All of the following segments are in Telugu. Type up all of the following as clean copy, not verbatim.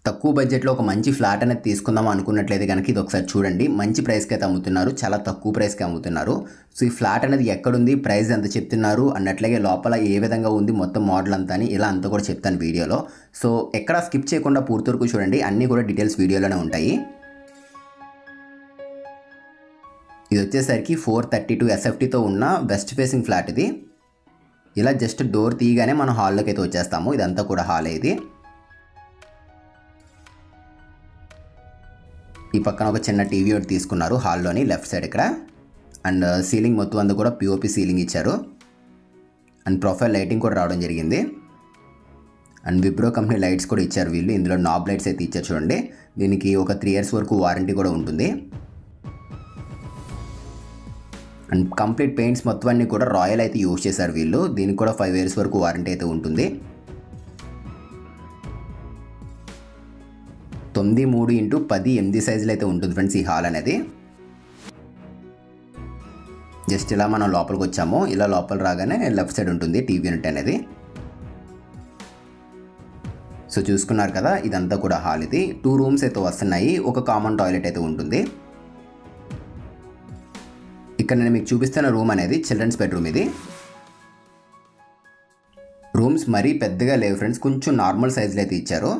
తక్కువ బడ్జెట్లో ఒక మంచి ఫ్లాట్ అనేది తీసుకుందాం అనుకున్నట్లయితే కనుక ఇది ఒకసారి చూడండి. మంచి ప్రైస్కి అయితే అమ్ముతున్నారు, చాలా తక్కువ ప్రైస్కి అమ్ముతున్నారు. సో ఈ ఫ్లాట్ అనేది ఎక్కడుంది, ప్రైస్ ఎంత చెప్తున్నారు అన్నట్లగే లోపల ఏ విధంగా ఉంది మొత్తం మోడల్ అంతా అని ఇలా అంతా కూడా చెప్తాను వీడియోలో. సో ఎక్కడ స్కిప్ చేయకుండా పూర్తి వరకు చూడండి, అన్నీ కూడా డీటెయిల్స్ వీడియోలోనే ఉంటాయి. ఇది వచ్చేసరికి 432 SFTతో ఉన్న వెస్ట్ ఫేసింగ్ ఫ్లాట్ ఇది. ఇలా జస్ట్ డోర్ తీయగానే మనం హాల్లోకి అయితే వచ్చేస్తాము. ఇదంతా కూడా హాల్. ఇది ఈ పక్కన ఒక చిన్న టీవీ ఒకటి తీసుకున్నారు హాల్లోని లెఫ్ట్ సైడ్ ఇక్కడ. అండ్ సీలింగ్ మొత్తం అంతా కూడా పిఓపి సీలింగ్ ఇచ్చారు. అండ్ ప్రొఫైల్ లైటింగ్ కూడా రావడం జరిగింది. అండ్ విబ్రో కంపెనీ లైట్స్ కూడా ఇచ్చారు వీళ్ళు. ఇందులో నాబ్ లైట్స్ అయితే ఇచ్చారు చూడండి. దీనికి ఒక 3 years వరకు వారంటీ కూడా ఉంటుంది. అండ్ కంప్లీట్ పెయింట్స్ మొత్తం అన్నీ కూడా రాయల్ అయితే యూజ్ చేశారు వీళ్ళు. దీనికి కూడా 5 years వరకు వారంటీ అయితే ఉంటుంది. 9x10 సైజులో అయితే ఉంటుంది ఫ్రెండ్స్ ఈ హాల్ అనేది. జస్ట్ ఇలా మనం లోపలికి వచ్చాము. ఇలా లోపల రాగానే లెఫ్ట్ సైడ్ ఉంటుంది టీవీ యూనిట్ అనేది. సో చూసుకున్నారు కదా, ఇదంతా కూడా హాల్. ఇది 2 rooms అయితే వస్తున్నాయి. ఒక కామన్ టాయిలెట్ అయితే ఉంటుంది. ఇక్కడ నేను మీకు చూపిస్తున్న రూమ్ అనేది చిల్డ్రన్స్ బెడ్రూమ్. ఇది రూమ్స్ మరీ పెద్దగా లేవు ఫ్రెండ్స్, కొంచెం నార్మల్ సైజులో అయితే ఇచ్చారు.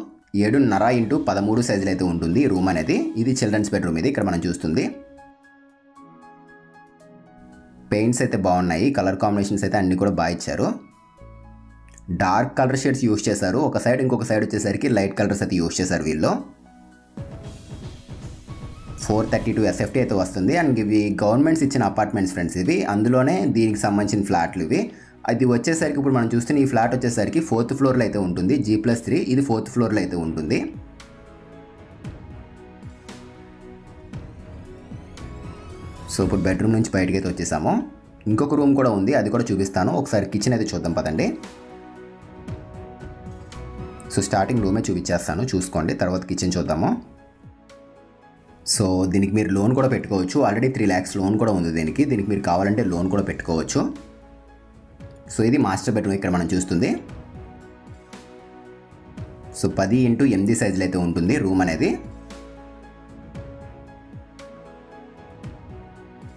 7.5x13 సైజులో అయితే ఉంటుంది రూమ్ అనేది. ఇది చిల్డ్రన్స్ బెడ్రూమ్. ఇది ఇక్కడ మనం చూస్తుంది. పెయింట్స్ అయితే బాగున్నాయి, కలర్ కాంబినేషన్స్ అయితే అన్నీ కూడా బాగా ఇచ్చారు. డార్క్ కలర్ షేడ్స్ యూజ్ చేశారు ఒక సైడ్, ఇంకొక సైడ్ వచ్చేసరికి లైట్ కలర్స్ అయితే యూజ్ చేశారు వీళ్ళు. 432 SFT అయితే వస్తుంది. అండ్ ఇవి గవర్నమెంట్స్ ఇచ్చిన అపార్ట్మెంట్స్ ఫ్రెండ్స్ ఇవి. అందులోనే దీనికి సంబంధించిన ఫ్లాట్లు ఇవి. అది వచ్చేసరికి ఇప్పుడు మనం చూస్తున్న ఈ ఫ్లాట్ వచ్చేసరికి 4th floorలో అయితే ఉంటుంది. G+3. ఇది 4th floorలో అయితే ఉంటుంది. సో ఇప్పుడు బెడ్రూమ్ నుంచి బయటకి అయితే వచ్చేసాము. ఇంకొక రూమ్ కూడా ఉంది, అది కూడా చూపిస్తాను. ఒకసారి కిచెన్ అయితే చూద్దాం పదండి. సో స్టార్టింగ్ రూమే చూపించేస్తాను, చూసుకోండి. తర్వాత కిచెన్ చూద్దాము. సో దీనికి మీరు లోన్ కూడా పెట్టుకోవచ్చు. ఆల్రెడీ 3 lakhs లోన్ కూడా ఉంది దీనికి. మీరు కావాలంటే లోన్ కూడా పెట్టుకోవచ్చు. సో ఇది మాస్టర్ బెడ్రూమ్ ఇక్కడ మనం చూస్తుంది. సో 10x8 సైజులో అయితే ఉంటుంది రూమ్ అనేది.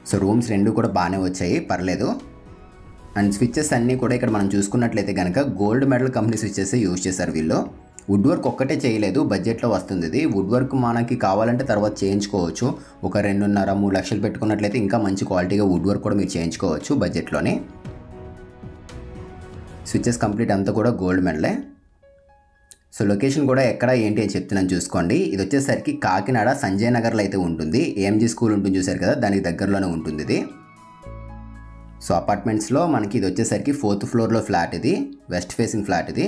సో రూమ్స్ 2 కూడా బాగానే వచ్చాయి, పర్లేదు. అండ్ స్విచ్చెస్ అన్నీ కూడా ఇక్కడ మనం చూసుకున్నట్లయితే కనుక gold medal company switches use చేశారు వీళ్ళు. వుడ్ వర్క్ ఒక్కటే చేయలేదు, బడ్జెట్లో వస్తుంది ఇది. వుడ్ వర్క్ మనకి కావాలంటే తర్వాత చేయించుకోవచ్చు. ఒక 2.5-3 లక్షలు పెట్టుకున్నట్లయితే ఇంకా మంచి క్వాలిటీగా వుడ్ వర్క్ కూడా మీరు చేయించుకోవచ్చు బడ్జెట్లోనే. స్విచ్చెస్ కంప్లీట్ అంతా కూడా గోల్డ్ మెడలే. సో లొకేషన్ కూడా ఎక్కడ ఏంటి అని చెప్తున్నాను చూసుకోండి. ఇది వచ్చేసరికి కాకినాడ సంజయ్ నగర్లో అయితే ఉంటుంది. AMG స్కూల్ ఉంటుంది చూసారు కదా, దానికి దగ్గరలోనే ఉంటుంది ఇది. సో అపార్ట్మెంట్స్లో మనకి ఇది వచ్చేసరికి 4th floorలో ఫ్లాట్. ఇది వెస్ట్ ఫేసింగ్ ఫ్లాట్. ఇది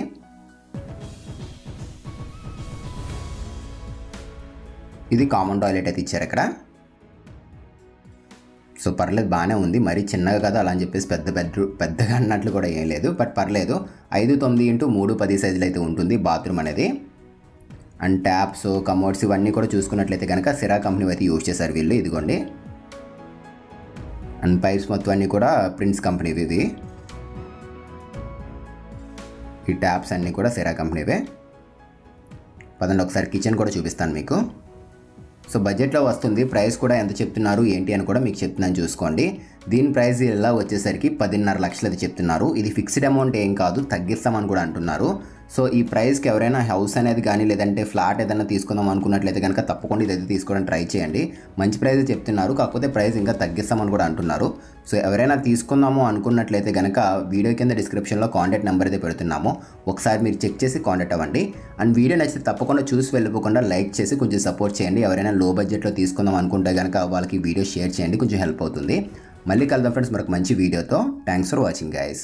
ఇది కామన్ టాయిలెట్ అయితే ఇచ్చారు ఇక్కడ. సో పర్లేదు, బాగానే ఉంది. మరీ చిన్నగా కదా అలా అని చెప్పేసి పెద్దగా అన్నట్లు కూడా ఏం లేదు, బట్ పర్లేదు. 5.9x3 సైజులో అయితే ఉంటుంది బాత్రూమ్ అనేది. అండ్ ట్యాప్స్, కమోడ్స్ ఇవన్నీ కూడా చూసుకున్నట్లయితే కనుక సిరా కంపెనీ అయితే యూజ్ చేశారు వీళ్ళు. ఇదిగోండి. అండ్ పైప్స్ మొత్తం అన్నీ కూడా ప్రిన్స్ కంపెనీవి. ఇది ఈ ట్యాప్స్ అన్నీ కూడా సిరా కంపెనీవే. పదండి ఒకసారి కిచెన్ కూడా చూపిస్తాను మీకు. సో బడ్జెట్లో వస్తుంది. ప్రైస్ కూడా ఎంత చెప్తున్నారు ఏంటి అని కూడా మీకు చెప్తున్నాను చూసుకోండి. దీని ప్రైస్ ఇలా వచ్చేసరికి 10.5 లక్షలు అది చెప్తున్నారు. ఇది ఫిక్స్డ్ అమౌంట్ ఏం కాదు, తగ్గిస్తామని కూడా అంటున్నారు. సో ఈ ప్రైస్కి ఎవరైనా హౌస్ అనేది కానీ లేదంటే ఫ్లాట్ ఏదైనా తీసుకుందాం అనుకున్నట్లయితే కనుక తప్పకుండా ఇదైతే తీసుకోవడానికి ట్రై చేయండి. మంచి ప్రైస్ చెప్తున్నారు, కాకపోతే ప్రైస్ ఇంకా తగ్గిస్తామని కూడా అంటున్నారు. సో ఎవరైనా తీసుకుందాము అనుకున్నట్లయితే కనుక వీడియో కింద డిస్క్రిప్షన్లో కాంటాక్ట్ నెంబర్ అయితే పెడుతున్నాము. ఒకసారి మీరు చెక్ చేసి కాంటాక్ట్ అవ్వండి. అండ్ వీడియో నచ్చితే తప్పకుండా చూసి వెళ్ళిపోకుండా లైక్ చేసి కొంచెం సపోర్ట్ చేయండి. ఎవరైనా లో బడ్జెట్లో తీసుకుందాం అనుకుంటే కనుక వాళ్ళకి వీడియో షేర్ చేయండి, కొంచెం హెల్ప్ అవుతుంది. మళ్ళీ కలుద్దాం ఫ్రెండ్స్ మరొక మంచి వీడియోతో. Thanks for watching guys.